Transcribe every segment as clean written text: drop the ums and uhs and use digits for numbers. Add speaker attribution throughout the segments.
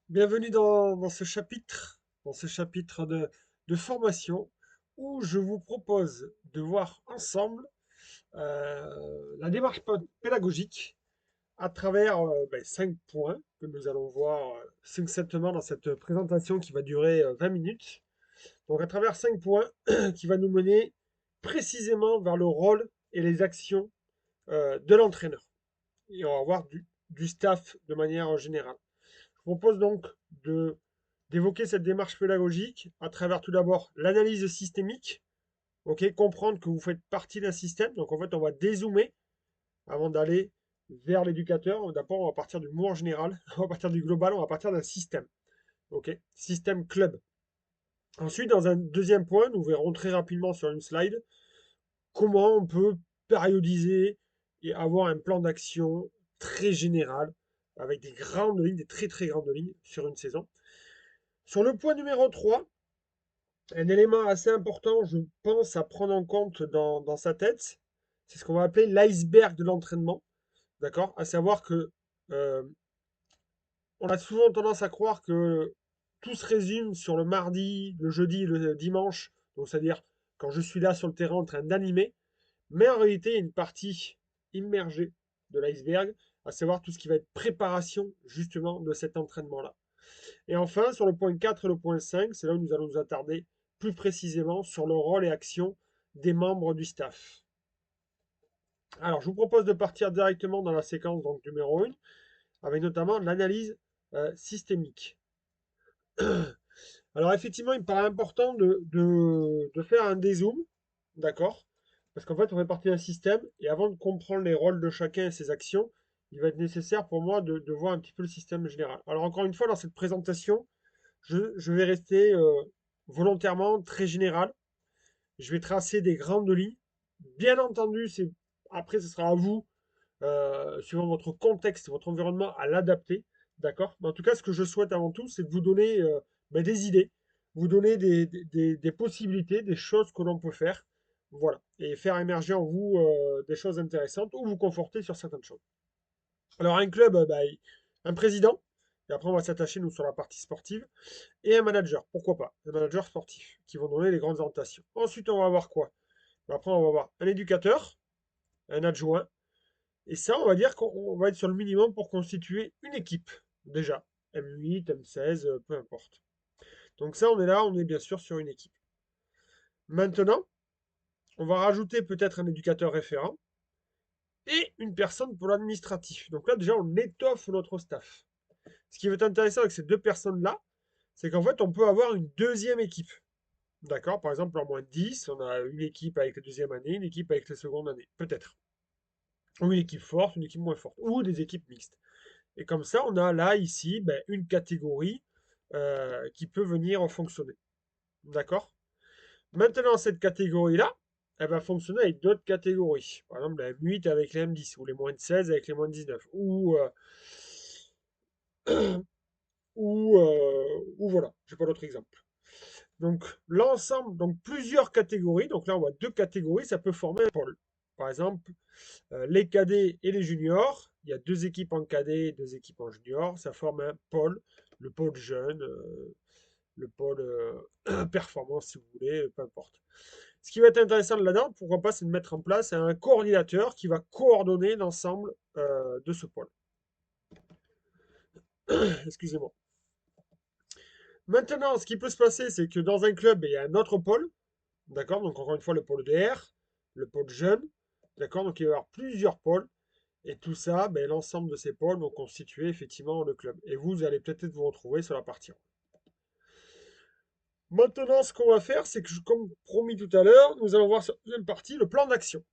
Speaker 1: Bienvenue dans ce chapitre de formation où je vous propose de voir ensemble la démarche pédagogique à travers 5 points que nous allons voir succinctement dans cette présentation qui va durer 20 minutes. Donc à travers 5 points qui va nous mener précisément vers le rôle et les actions de l'entraîneur. Et on va voir du staff de manière générale. Je propose donc de d'évoquer cette démarche pédagogique à travers tout d'abord l'analyse systémique, ok, comprendre que vous faites partie d'un système. Donc en fait, on va dézoomer avant d'aller vers l'éducateur. D'abord, on va partir du mouvement général, on va partir du global, on va partir d'un système, ok, système club. Ensuite, dans un deuxième point, nous verrons très rapidement sur une slide comment on peut périodiser et avoir un plan d'action très général avec des grandes lignes, des très très grandes lignes sur une saison. Sur le point numéro 3, un élément assez important, je pense, à prendre en compte dans sa tête, c'est ce qu'on va appeler l'iceberg de l'entraînement. D'accord? À savoir que euh, on a souvent tendance à croire que tout se résume sur le mardi, le jeudi, le dimanche, donc c'est-à-dire quand je suis là sur le terrain en train d'animer, mais en réalité, il y a une partie immergée de l'iceberg, à savoir tout ce qui va être préparation justement de cet entraînement-là. Et enfin, sur le point 4 et le point 5, c'est là où nous allons nous attarder plus précisément sur le rôle et action des membres du staff. Alors, je vous propose de partir directement dans la séquence donc, numéro 1, avec notamment l'analyse systémique. Alors, effectivement, il me paraît important de faire un dézoom, d'accord? Parce qu'en fait, on fait partie d'un système, et avant de comprendre les rôles de chacun et ses actions, il va être nécessaire pour moi de voir un petit peu le système général. Alors, encore une fois, dans cette présentation, je vais rester volontairement très général. Je vais tracer des grandes lignes. Bien entendu, après, ce sera à vous, suivant votre contexte, votre environnement, à l'adapter. D'accord? Mais en tout cas, ce que je souhaite avant tout, c'est de vous donner des idées, vous donner des possibilités, des choses que l'on peut faire. Voilà. Et faire émerger en vous des choses intéressantes ou vous conforter sur certaines choses. Alors, un club, un président, et après, on va s'attacher, nous, sur la partie sportive et un manager, pourquoi pas, un manager sportif, qui vont donner les grandes orientations. Ensuite, on va avoir quoi? Après, on va avoir un éducateur, un adjoint, et ça, on va dire qu'on va être sur le minimum pour constituer une équipe, déjà. M8, M16, peu importe. Donc ça, on est là, on est bien sûr sur une équipe. Maintenant, on va rajouter peut-être un éducateur référent et une personne pour l'administratif. Donc là, déjà, on étoffe notre staff. Ce qui va être intéressant avec ces deux personnes-là, c'est qu'en fait, on peut avoir une deuxième équipe. D'accord? Par exemple, en moins de 10, on a une équipe avec la deuxième année, une équipe avec la seconde année, peut-être. Ou une équipe forte, une équipe moins forte, ou des équipes mixtes. Et comme ça, on a là, ici, une catégorie qui peut venir fonctionner. D'accord? Maintenant, cette catégorie-là, elle va fonctionner avec d'autres catégories. Par exemple, la M8 avec les M10, ou les moins de 16 avec les moins de 19, ou voilà, j'ai pas d'autre exemple. Donc l'ensemble, donc plusieurs catégories. Donc là, on voit deux catégories, ça peut former un pôle. Par exemple, les cadets et les juniors. Il y a deux équipes en cadet et deux équipes en junior. Ça forme un pôle, le pôle jeune, le pôle performance, si vous voulez, peu importe. Ce qui va être intéressant là-dedans, pourquoi pas, c'est de mettre en place un coordinateur qui va coordonner l'ensemble de ce pôle. Excusez-moi. Maintenant, ce qui peut se passer, c'est que dans un club, il y a un autre pôle. D'accord? Donc, encore une fois, le pôle DR, le pôle jeune. D'accord? Donc, il va y avoir plusieurs pôles. Et tout ça, l'ensemble de ces pôles vont constituer effectivement le club. Et vous allez peut-être vous retrouver sur la partie. Maintenant, ce qu'on va faire, c'est que, comme promis tout à l'heure, nous allons voir sur la deuxième partie le plan d'action.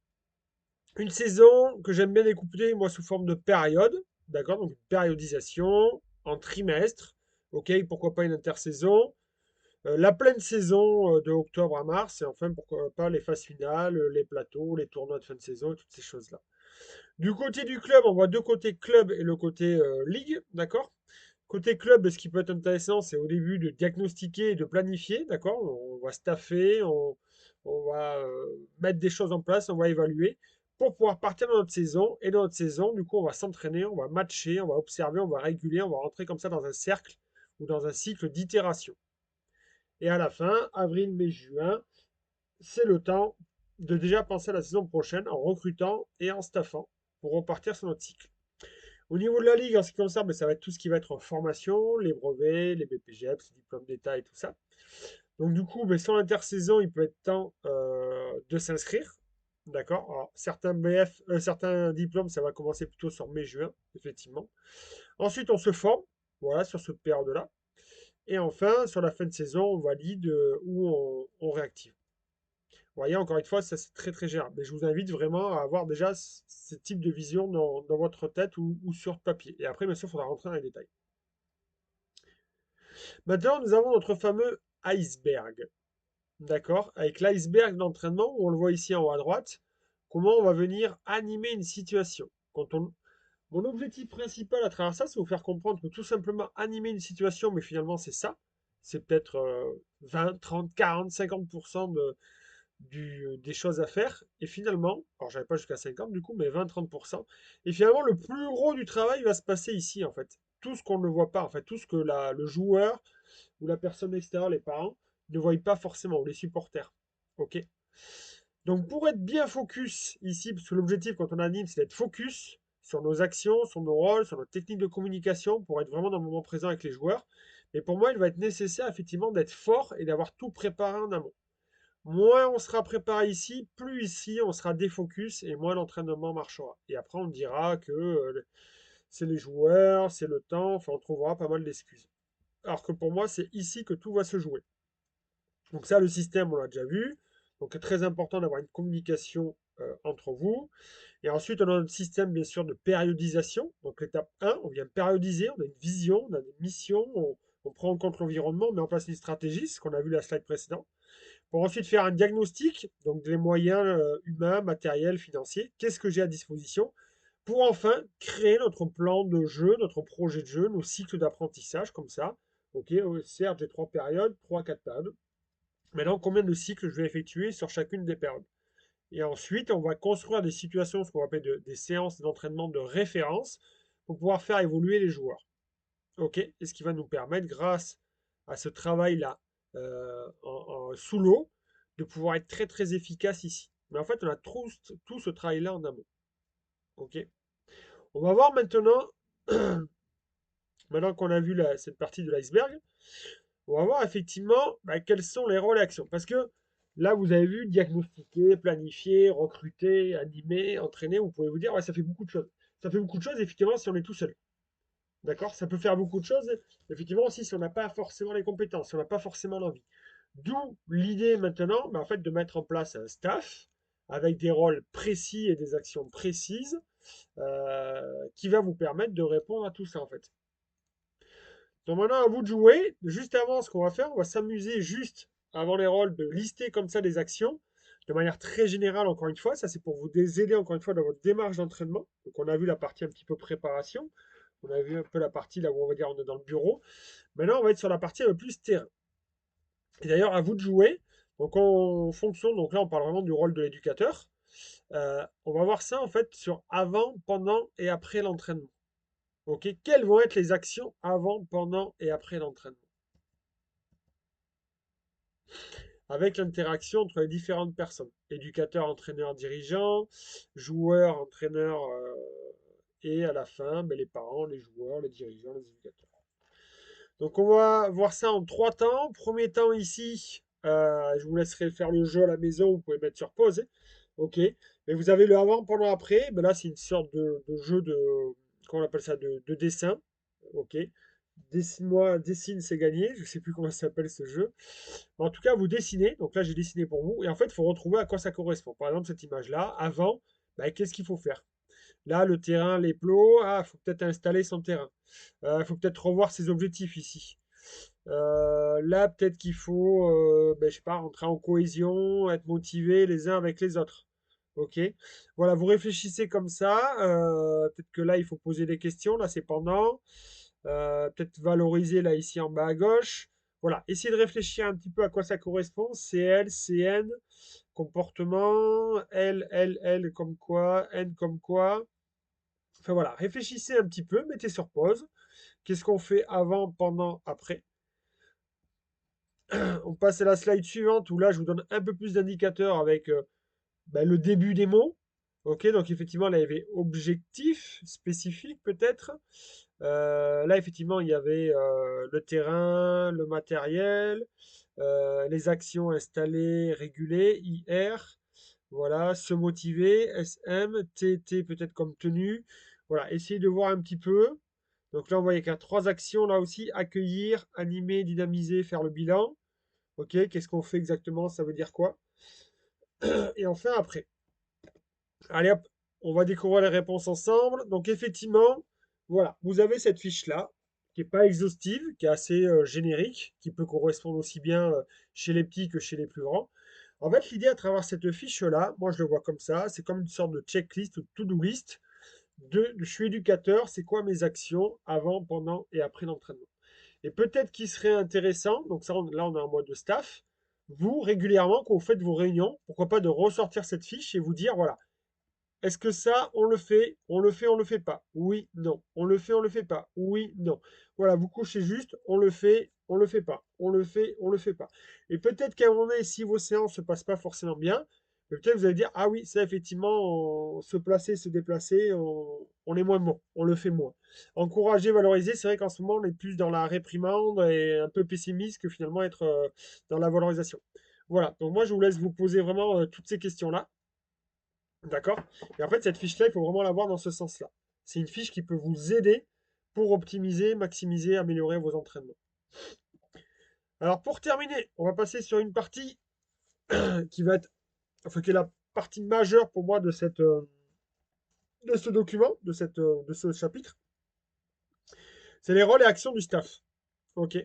Speaker 1: Une saison que j'aime bien découper, moi, sous forme de période. D'accord? Donc, une périodisation en trimestre. Ok? Pourquoi pas une intersaison? La pleine saison de octobre à mars, et enfin, pourquoi pas les phases finales, les plateaux, les tournois de fin de saison, toutes ces choses-là. Du côté du club, on voit deux côtés club et le côté ligue, d'accord? Côté club, ce qui peut être intéressant, c'est au début de diagnostiquer et de planifier, d'accord? On va staffer, on va mettre des choses en place, on va évaluer pour pouvoir partir dans notre saison. Et dans notre saison, du coup, on va s'entraîner, on va matcher, on va observer, on va réguler, on va rentrer comme ça dans un cercle ou dans un cycle d'itération. Et à la fin, avril, mai, juin, c'est le temps de déjà penser à la saison prochaine en recrutant et en staffant pour repartir sur notre cycle. Au niveau de la ligue, en ce qui concerne, ça va être tout ce qui va être en formation, les brevets, les BPGEPS, les diplômes d'État et tout ça. Donc du coup, sur l'intersaison, il peut être temps de s'inscrire. D'accord. Alors, certains diplômes, ça va commencer plutôt sur mai-juin, effectivement. Ensuite, on se forme, voilà, sur cette période-là. Et enfin, sur la fin de saison, on valide ou on réactive. Vous voyez, encore une fois, ça c'est très très gérable. Mais je vous invite vraiment à avoir déjà ce type de vision dans votre tête ou sur papier. Et après, bien sûr, il faudra rentrer dans les détails. Maintenant, nous avons notre fameux iceberg. D'accord? Avec l'iceberg d'entraînement, on le voit ici en haut à droite, comment on va venir animer une situation. Mon objectif principal à travers ça, c'est vous faire comprendre que tout simplement animer une situation, mais finalement c'est ça, c'est peut-être 20, 30, 40, 50% des choses à faire. Et finalement, alors j'avais pas jusqu'à 50 du coup, mais 20-30%. Et finalement, le plus gros du travail va se passer ici, en fait. Tout ce qu'on ne voit pas, en fait, tout ce que le joueur ou la personne extérieure, les parents, ne voient pas forcément, ou les supporters. Ok. Donc pour être bien focus ici, parce que l'objectif quand on anime, c'est d'être focus sur nos actions, sur nos rôles, sur notre technique de communication, pour être vraiment dans le moment présent avec les joueurs. Mais pour moi, il va être nécessaire effectivement d'être fort et d'avoir tout préparé en amont. Moins on sera préparé ici, plus ici on sera défocus et moins l'entraînement marchera. Et après on dira que c'est les joueurs, c'est le temps, enfin on trouvera pas mal d'excuses. Alors que pour moi c'est ici que tout va se jouer. Donc ça le système on l'a déjà vu. Donc c'est très important d'avoir une communication entre vous. Et ensuite on a notre système bien sûr de périodisation. Donc l'étape 1, on vient périodiser, on a une vision, on a des missions, on prend en compte l'environnement, on met en place une stratégie, ce qu'on a vu la slide précédente pour ensuite faire un diagnostic, donc des moyens humains, matériels, financiers. Qu'est-ce que j'ai à disposition pour enfin créer notre plan de jeu, notre projet de jeu, nos cycles d'apprentissage comme ça. Ok, certes, j'ai 3 périodes, 3, 4 périodes. Maintenant, combien de cycles je vais effectuer sur chacune des périodes? Et ensuite, on va construire des situations, ce qu'on appelle des séances d'entraînement de référence pour pouvoir faire évoluer les joueurs. Ok, et ce qui va nous permettre, grâce à ce travail-là sous l'eau, de pouvoir être très très efficace ici. Mais en fait, on a tout ce travail-là en amont. Ok. On va voir maintenant, maintenant qu'on a vu cette partie de l'iceberg, on va voir effectivement quels sont les rôles et actions. Parce que là, vous avez vu diagnostiquer, planifier, recruter, animer, entraîner. Vous pouvez vous dire, ouais, ça fait beaucoup de choses. Ça fait beaucoup de choses, effectivement, si on est tout seul. D'accord? Ça peut faire beaucoup de choses, effectivement, aussi si on n'a pas forcément les compétences, si on n'a pas forcément l'envie. D'où l'idée maintenant, en fait, de mettre en place un staff avec des rôles précis et des actions précises qui va vous permettre de répondre à tout ça, en fait. Donc maintenant, à vous de jouer. Juste avant, ce qu'on va faire, on va s'amuser juste avant les rôles de lister comme ça des actions de manière très générale, encore une fois. Ça, c'est pour vous aider, encore une fois, dans votre démarche d'entraînement. Donc, on a vu la partie un petit peu préparation. On a vu un peu la partie là où on va dire on est dans le bureau. Maintenant, on va être sur la partie un peu plus terrain. Et d'ailleurs, à vous de jouer. Donc, en fonction, donc là, on parle vraiment du rôle de l'éducateur. On va voir ça en fait sur avant, pendant et après l'entraînement. Ok, quelles vont être les actions avant, pendant et après l'entraînement? Avec l'interaction entre les différentes personnes. Éducateur, entraîneur, dirigeant, joueur, entraîneur, et à la fin, les parents, les joueurs, les dirigeants, les éducateurs. Donc on va voir ça en 3 temps. Premier temps ici, je vous laisserai faire le jeu à la maison, vous pouvez mettre sur pause. Ok. Mais vous avez le avant, pendant, après. Là, c'est une sorte de jeu de, comment on appelle ça, de dessin. Ok. Dessine-moi, dessine, c'est gagné. Je ne sais plus comment ça s'appelle ce jeu. En tout cas, vous dessinez. Donc là, j'ai dessiné pour vous. Et en fait, il faut retrouver à quoi ça correspond. Par exemple, cette image-là, avant, qu'est-ce qu'il faut faire? Là, le terrain, les plots. Ah, il faut peut-être installer son terrain. Il faut peut-être revoir ses objectifs ici. Là, peut-être qu'il faut, je sais pas, rentrer en cohésion, être motivé les uns avec les autres. Ok. Voilà, vous réfléchissez comme ça. Peut-être que là, il faut poser des questions. Là, c'est pendant. Peut-être valoriser là ici en bas à gauche. Voilà, essayez de réfléchir un petit peu à quoi ça correspond. CL, CN, comportement, L comme quoi, N comme quoi. Enfin voilà, réfléchissez un petit peu, mettez sur pause. Qu'est-ce qu'on fait avant, pendant, après? On passe à la slide suivante où là, je vous donne un peu plus d'indicateurs avec le début des mots. Ok, donc effectivement, là, il y avait objectif spécifique peut-être. Là, effectivement, il y avait le terrain, le matériel, les actions installées, régulées, IR. Voilà, se motiver, SM, TT peut-être comme tenue. Voilà, essayez de voir un petit peu. Donc là, on voyait qu'il y a trois actions là aussi, accueillir, animer, dynamiser, faire le bilan. Ok, qu'est-ce qu'on fait exactement? Ça veut dire quoi? Et enfin, après. Allez hop, on va découvrir les réponses ensemble. Donc effectivement, voilà, vous avez cette fiche-là, qui n'est pas exhaustive, qui est assez générique, qui peut correspondre aussi bien chez les petits que chez les plus grands. En fait, l'idée à travers cette fiche-là, moi je le vois comme ça, c'est comme une sorte de checklist ou de to-do list de je suis éducateur, c'est quoi mes actions avant, pendant et après l'entraînement. Et peut-être qu'il serait intéressant, donc ça, là on est en mode de staff, vous régulièrement quand vous faites vos réunions, pourquoi pas de ressortir cette fiche et vous dire voilà, est-ce que ça, on le fait? On le fait, on le fait pas? Oui, non. On le fait, on le fait pas? Oui, non. Voilà, vous couchez juste, on le fait, on le fait pas. On le fait, on le fait pas. Et peut-être qu'à un moment donné, si vos séances se passent pas forcément bien, peut-être vous allez dire, ah oui, ça effectivement, se placer, se déplacer, on est moins bon, on le fait moins. Encourager, valoriser, c'est vrai qu'en ce moment, on est plus dans la réprimande et un peu pessimiste que finalement être dans la valorisation. Voilà, donc moi je vous laisse vous poser vraiment toutes ces questions-là. D'accord? Et en fait, cette fiche-là, il faut vraiment la voir dans ce sens-là. C'est une fiche qui peut vous aider pour optimiser, maximiser, améliorer vos entraînements. Alors, pour terminer, on va passer sur une partie qui va être, enfin, qui est la partie majeure pour moi de de ce document, de ce chapitre. C'est les rôles et actions du staff. Ok.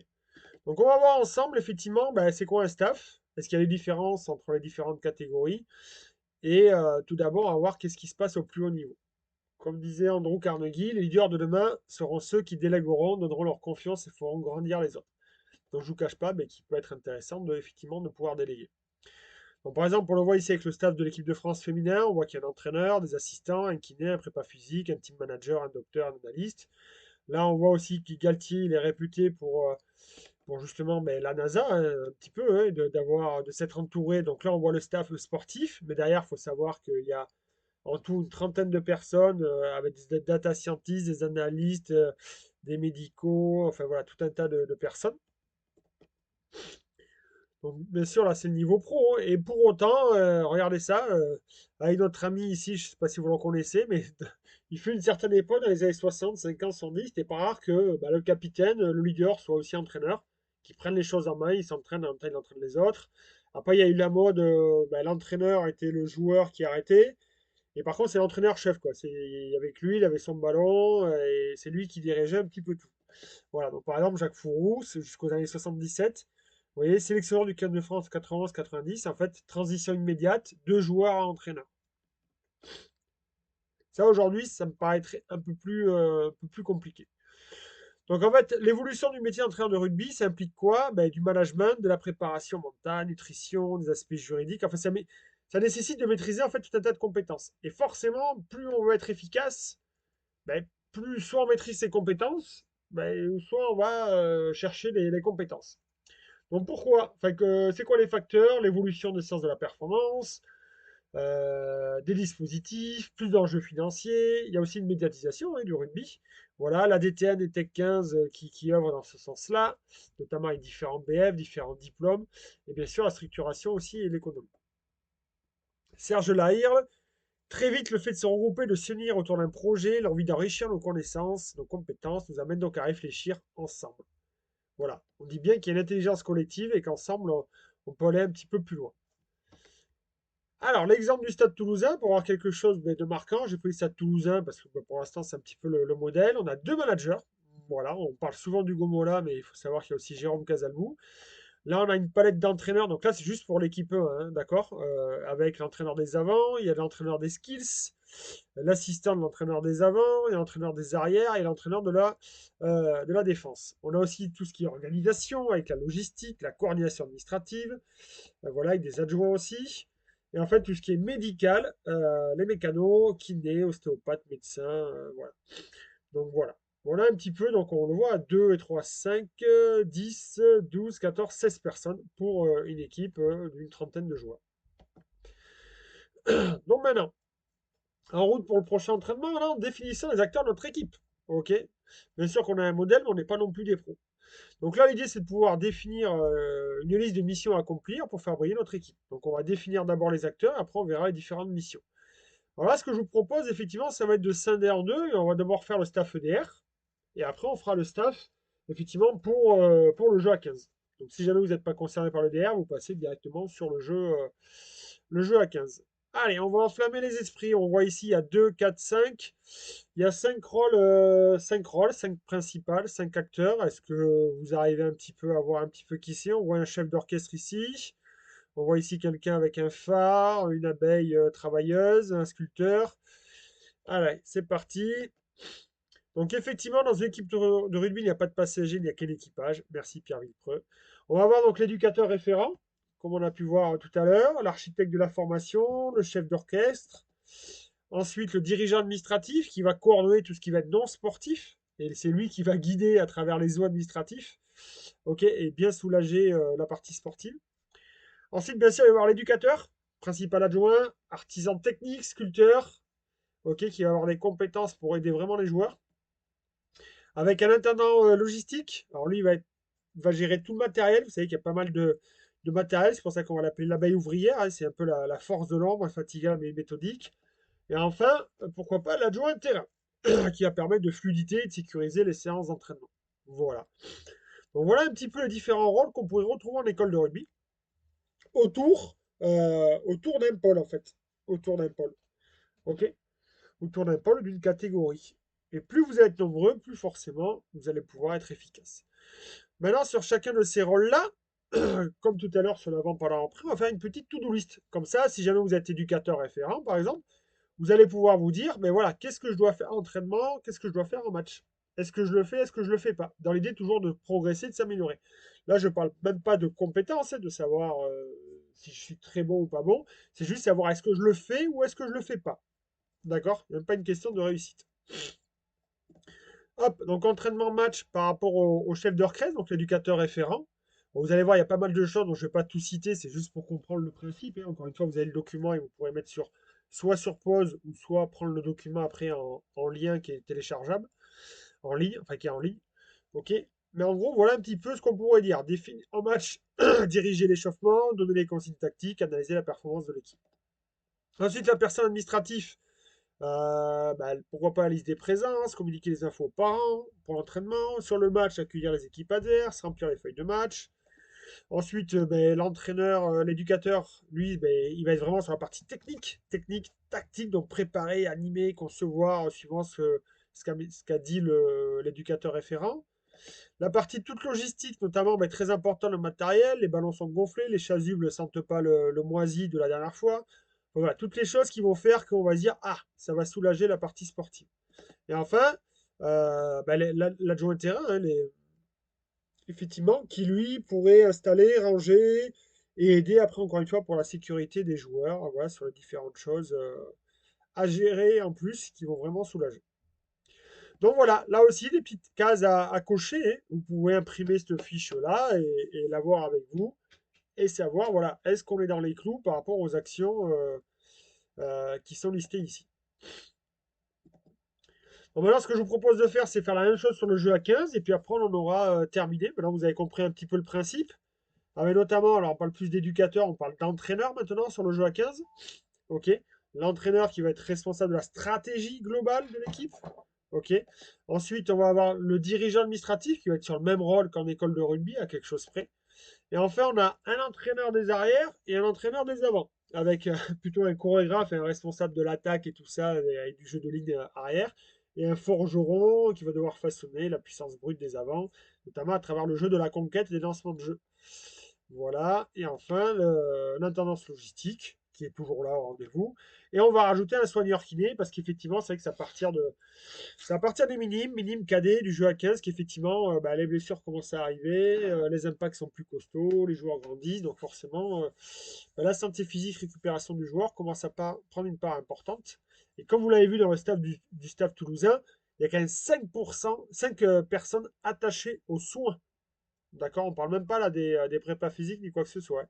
Speaker 1: Donc, on va voir ensemble, effectivement, ben, c'est quoi un staff? Est-ce qu'il y a des différences entre les différentes catégories? Et tout d'abord, on va voir qu'est-ce qui se passe au plus haut niveau. Comme disait Andrew Carnegie, les leaders de demain seront ceux qui délègueront, donneront leur confiance et feront grandir les autres. Donc je ne vous cache pas, mais qui peut être intéressant effectivement de pouvoir déléguer. Donc, par exemple, on le voit ici avec le staff de l'équipe de France féminin, on voit qu'il y a un entraîneur, des assistants, un kiné, un prépa physique, un team manager, un docteur, un analyste. Là, on voit aussi que Galtier il est réputé pour justement la NASA, hein, un petit peu, hein, de s'être entouré. Donc là, on voit le staff sportif, mais derrière, il faut savoir qu'il y a en tout une trentaine de personnes avec des data scientists, des analystes, des médicaux, enfin voilà, tout un tas de personnes. Donc, bien sûr, là, c'est le niveau pro, hein. Et pour autant, regardez ça, avec notre ami ici, je ne sais pas si vous le connaissez, mais il fut une certaine époque, dans les années 60, 50, 70, c'était pas rare que le capitaine, le leader, soit aussi entraîneur, qui prenne les choses en main, il s'entraîne, en même temps, il entraîne les autres. Après, il y a eu la mode, l'entraîneur était le joueur qui arrêtait. Et par contre, c'est l'entraîneur-chef, quoi. Avec lui, il avait son ballon, et c'est lui qui dirigeait un petit peu tout. Voilà, donc par exemple, Jacques Fourou, jusqu'aux années 77, vous voyez, sélectionneur du 15 de France 91-90, en fait, transition immédiate, de joueur à entraîneur. Ça, aujourd'hui, ça me paraîtrait un peu plus compliqué. Donc, en fait, l'évolution du métier d'entraîneur de rugby, ça implique quoi? Ben, du management, de la préparation mentale, nutrition, des aspects juridiques. Enfin, ça nécessite de maîtriser en fait tout un tas de compétences. Et forcément, plus on veut être efficace, ben, plus soit on maîtrise ses compétences, ben, soit on va chercher les compétences. Donc pourquoi? Enfin, c'est quoi les facteurs? L'évolution des sciences de la performance, des dispositifs, plus d'enjeux financiers. Il y a aussi une médiatisation hein, du rugby. Voilà, la DTN et Tech 15 qui œuvrent dans ce sens-là, notamment avec différents BF, différents diplômes, et bien sûr la structuration aussi et l'économie. Serge Lahirle, très vite, le fait de se regrouper, de s'unir autour d'un projet, l'envie d'enrichir nos connaissances, nos compétences, nous amène donc à réfléchir ensemble. Voilà, on dit bien qu'il y a une intelligence collective et qu'ensemble, on peut aller un petit peu plus loin. Alors, l'exemple du Stade Toulousain, pour avoir quelque chose de marquant, j'ai pris le Stade Toulousain parce que pour l'instant, c'est un petit peu le modèle. On a deux managers. Voilà, on parle souvent du Gomola, mais il faut savoir qu'il y a aussi Jérôme Casalbou. Là, on a une palette d'entraîneurs. Donc là, c'est juste pour l'équipe 1, hein, d'accord? Avec l'entraîneur des avants, il y a l'entraîneur des skills, l'assistant de l'entraîneur des avants, il y a l'entraîneur des arrières et l'entraîneur de la défense. On a aussi tout ce qui est organisation, avec la logistique, la coordination administrative, voilà, avec des adjoints aussi. Et en fait, tout ce qui est médical, les mécanos, kinés, ostéopathes, médecins, voilà. Donc voilà. Voilà un petit peu, donc on le voit, 2 et 3, 5, 10, 12, 14, 16 personnes pour une équipe d'une trentaine de joueurs. Donc maintenant, en route pour le prochain entraînement, là, en définissant les acteurs de notre équipe. Ok. Bien sûr qu'on a un modèle, mais on n'est pas non plus des pros. Donc là, l'idée, c'est de pouvoir définir une liste de missions à accomplir pour faire briller notre équipe. Donc on va définir d'abord les acteurs, après on verra les différentes missions. Alors là, ce que je vous propose, effectivement, ça va être de scinder en deux, et on va d'abord faire le staff EDR, et après on fera le staff, effectivement, pour le jeu à 15. Donc si jamais vous n'êtes pas concerné par l'EDR, vous passez directement sur le jeu à 15. Allez, on va enflammer les esprits. On voit ici, il y a 2, 4, 5. Il y a 5 rôles, 5 principales, 5 acteurs. Est-ce que vous arrivez un petit peu à voir un petit peu qui c'est? On voit un chef d'orchestre ici. On voit ici quelqu'un avec un phare, une abeille travailleuse, un sculpteur. Allez, c'est parti. Donc effectivement, dans une équipe de rugby, il n'y a pas de passager, il n'y a qu'un équipage. Merci Pierre Villepreux. On va voir donc l'éducateur référent, comme on a pu voir tout à l'heure, l'architecte de la formation, le chef d'orchestre. Ensuite, le dirigeant administratif qui va coordonner tout ce qui va être non sportif. Et c'est lui qui va guider à travers les eaux administratifs. Ok, et bien soulager la partie sportive. Ensuite, bien sûr, il va y avoir l'éducateur, principal adjoint, artisan technique, sculpteur, ok, qui va avoir des compétences pour aider vraiment les joueurs. Avec un intendant logistique, alors lui, va gérer tout le matériel. Vous savez qu'il y a pas mal de matériel, c'est pour ça qu'on va l'appeler l'abeille ouvrière. Hein, c'est un peu la force de l'ombre, infatigable mais méthodique. Et enfin, pourquoi pas l'adjoint terrain, qui va permettre de fluidité et de sécuriser les séances d'entraînement. Voilà. Donc voilà un petit peu les différents rôles qu'on pourrait retrouver en école de rugby autour d'un pôle en fait. Autour d'un pôle. Ok. Autour d'un pôle d'une catégorie. Et plus vous êtes nombreux, plus forcément vous allez pouvoir être efficace. Maintenant, sur chacun de ces rôles-là, comme tout à l'heure sur l'avant, pendant, après, on va faire une petite to-do list. Comme ça, si jamais vous êtes éducateur référent, par exemple, vous allez pouvoir vous dire, mais voilà, qu'est-ce que je dois faire en entraînement, qu'est-ce que je dois faire en match? Est-ce que je le fais, est-ce que je le fais pas? Dans l'idée toujours de progresser, de s'améliorer. Là, je parle même pas de compétences, hein, de savoir si je suis très bon ou pas bon. C'est juste savoir est-ce que je le fais ou est-ce que je le fais pas. D'accord? Il n'y a même pas une question de réussite. Hop, donc entraînement match par rapport au chef d'orchestre, donc l'éducateur référent. Bon, vous allez voir, il y a pas mal de choses, donc je ne vais pas tout citer, c'est juste pour comprendre le principe. Hein. Encore une fois, vous avez le document et vous pourrez mettre soit sur pause ou soit prendre le document après en lien qui est téléchargeable, en ligne, enfin qui est en ligne. Ok. Mais en gros, voilà un petit peu ce qu'on pourrait dire. Définir en match, diriger l'échauffement, donner les consignes tactiques, analyser la performance de l'équipe. Ensuite, la personne administrative, pourquoi pas la liste des présences, communiquer les infos aux parents pour l'entraînement, sur le match, accueillir les équipes adverses, remplir les feuilles de match. Ensuite, l'entraîneur, l'éducateur, lui, il va être vraiment sur la partie technique, tactique, donc préparer, animer, concevoir, suivant ce qu'a dit l'éducateur référent. La partie toute logistique, notamment, très important le matériel, les ballons sont gonflés, les chasubles ne sentent pas le moisi de la dernière fois. Voilà, toutes les choses qui vont faire qu'on va se dire, ah, ça va soulager la partie sportive. Et enfin, l'adjoint terrain, hein, effectivement, qui lui pourrait installer, ranger et aider après, encore une fois, pour la sécurité des joueurs, voilà, sur les différentes choses à gérer en plus qui vont vraiment soulager. Donc voilà, là aussi, des petites cases à cocher. Hein. Vous pouvez imprimer cette fiche-là et l'avoir avec vous et savoir, voilà, est-ce qu'on est dans les clous par rapport aux actions qui sont listées ici. Bon, maintenant, ce que je vous propose de faire, c'est faire la même chose sur le jeu à 15 et puis après, on en aura terminé. Maintenant, vous avez compris un petit peu le principe. Ah, mais notamment, alors on parle plus d'éducateur, on parle d'entraîneur maintenant sur le jeu à 15. Ok. L'entraîneur qui va être responsable de la stratégie globale de l'équipe. Ok. Ensuite, on va avoir le dirigeant administratif qui va être sur le même rôle qu'en école de rugby, à quelque chose près. Et enfin, on a un entraîneur des arrières et un entraîneur des avants, avec plutôt un chorégraphe et un responsable de l'attaque et tout ça, avec du jeu de ligne arrière, et un forgeron qui va devoir façonner la puissance brute des avants, notamment à travers le jeu de la conquête et des lancements de jeu. Voilà. Et enfin, l'intendance logistique, qui est toujours là au rendez-vous. Et on va rajouter un soigneur kiné, parce qu'effectivement, c'est vrai que c'est à partir des minimes cadets du jeu à 15 qu'effectivement, les blessures commencent à arriver, les impacts sont plus costauds, les joueurs grandissent, donc forcément, la santé physique, récupération du joueur commence à prendre une part importante. Et comme vous l'avez vu dans le staff du staff toulousain, il y a quand même 5%, 5 personnes attachées aux soins. D'accord? On parle même pas là des prépas physiques ni quoi que ce soit.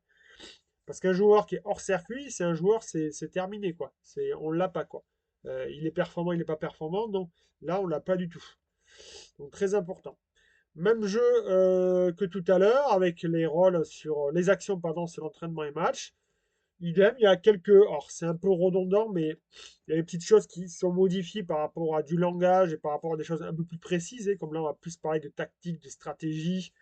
Speaker 1: Parce qu'un joueur qui est hors circuit, c'est un joueur, c'est terminé, quoi. On l'a pas, quoi. Il est performant, il n'est pas performant, non. Là, on l'a pas du tout. Donc très important. Même jeu que tout à l'heure, avec les rôles sur les actions, pardon, sur l'entraînement et match. Idem, il y a quelques. Alors, c'est un peu redondant, mais il y a des petites choses qui sont modifiées par rapport à du langage et par rapport à des choses un peu plus précises. Comme là, on va plus parler de tactique, de stratégie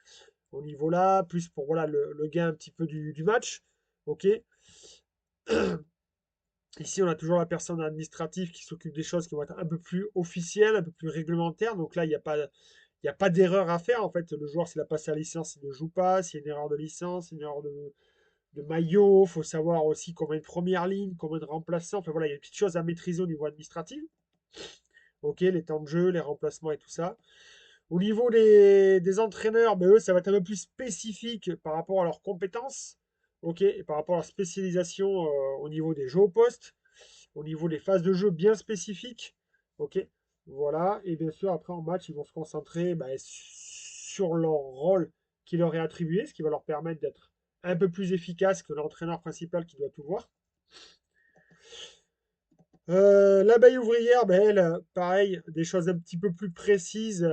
Speaker 1: au niveau là, plus pour voilà, le gain un petit peu du match. Ok. Ici, on a toujours la personne administrative qui s'occupe des choses qui vont être un peu plus officielles, un peu plus réglementaires. Donc là, il y a pas d'erreur à faire. En fait, le joueur, s'il a passé la licence, il ne joue pas. S'il y a une erreur de licence, une erreur de maillot, il faut savoir aussi combien de premières lignes, combien de remplaçants. Enfin voilà, il y a des petites choses à maîtriser au niveau administratif. Ok, les temps de jeu, les remplacements et tout ça. Au niveau des entraîneurs, ben eux, ça va être un peu plus spécifique par rapport à leurs compétences. Ok, et par rapport à leur spécialisation au niveau des jeux au poste, au niveau des phases de jeu bien spécifiques. Ok, voilà. Et bien sûr, après en match, ils vont se concentrer ben, sur leur rôle qui leur est attribué, ce qui va leur permettre d'être un peu plus efficace que l'entraîneur principal qui doit tout voir. L'abeille ouvrière, ben, elle, pareil, des choses un petit peu plus précises.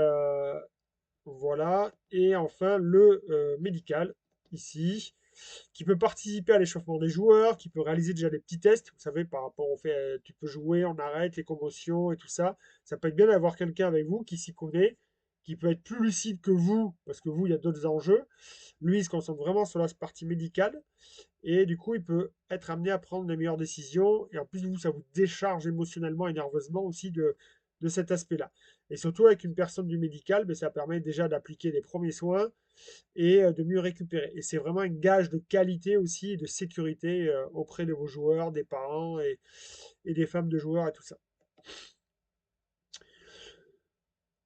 Speaker 1: Voilà. Et enfin, le médical, ici, qui peut participer à l'échauffement des joueurs, qui peut réaliser déjà des petits tests. Vous savez, par rapport au fait, tu peux jouer, on arrête les commotions et tout ça. Ça peut être bien d'avoir quelqu'un avec vous qui s'y connaît, qui peut être plus lucide que vous, parce que vous, il y a d'autres enjeux. Lui, il se concentre vraiment sur la partie médicale. Et du coup, il peut être amené à prendre les meilleures décisions. Et en plus, vous, ça vous décharge émotionnellement et nerveusement aussi de cet aspect-là. Et surtout, avec une personne du médical, ben, ça permet déjà d'appliquer les premiers soins et de mieux récupérer. Et c'est vraiment un gage de qualité aussi et de sécurité auprès de vos joueurs, des parents et des femmes de joueurs et tout ça.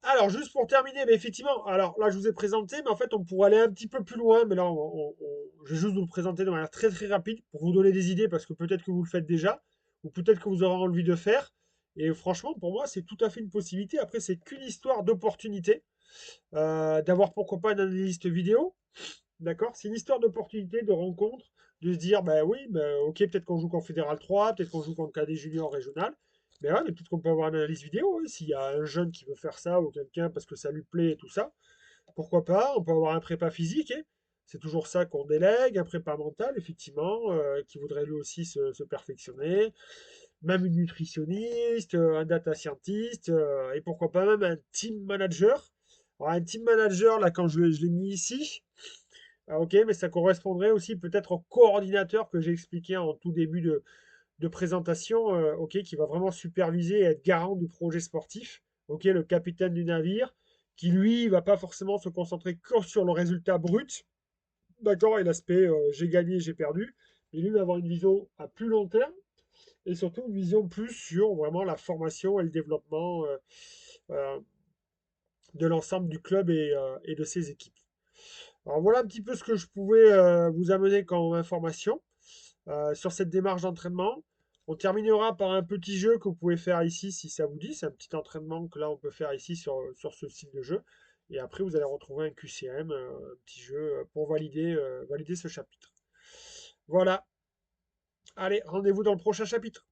Speaker 1: Alors, juste pour terminer, mais effectivement, alors là, je vous ai présenté, mais en fait, on pourrait aller un petit peu plus loin, mais là, je vais juste vous le présenter de manière très très rapide pour vous donner des idées, parce que peut-être que vous le faites déjà, ou peut-être que vous aurez envie de faire. Et franchement, pour moi, c'est tout à fait une possibilité. Après, c'est qu'une histoire d'opportunité, d'avoir pourquoi pas une analyste vidéo, d'accord? C'est une histoire d'opportunité, de rencontre, de se dire, bah oui, bah, ok, peut-être qu'on joue qu'en Fédéral 3, peut-être qu'on joue qu'en KD Junior régional. Mais ouais, mais peut-être qu'on peut avoir une analyse vidéo, hein, s'il y a un jeune qui veut faire ça, ou quelqu'un parce que ça lui plaît et tout ça. Pourquoi pas? On peut avoir un prépa physique, hein. C'est toujours ça qu'on délègue, un prépa mental, effectivement, qui voudrait lui aussi se perfectionner. Même une nutritionniste, un data scientist, et pourquoi pas même un team manager. Alors, un team manager, là, quand je l'ai mis ici, ah, ok, mais ça correspondrait aussi peut-être au coordinateur que j'ai expliqué en tout début de présentation, ok, qui va vraiment superviser et être garant du projet sportif, ok, le capitaine du navire, qui lui va pas forcément se concentrer que sur le résultat brut, d'accord, et l'aspect j'ai gagné, j'ai perdu, mais lui va avoir une vision à plus long terme et surtout une vision plus sur vraiment la formation et le développement euh, de l'ensemble du club et de ses équipes. Alors voilà un petit peu ce que je pouvais vous amener comme information sur cette démarche d'entraînement. On terminera par un petit jeu que vous pouvez faire ici si ça vous dit. C'est un petit entraînement que là on peut faire ici sur ce style de jeu. Et après vous allez retrouver un QCM, un petit jeu pour valider ce chapitre. Voilà. Allez, rendez-vous dans le prochain chapitre.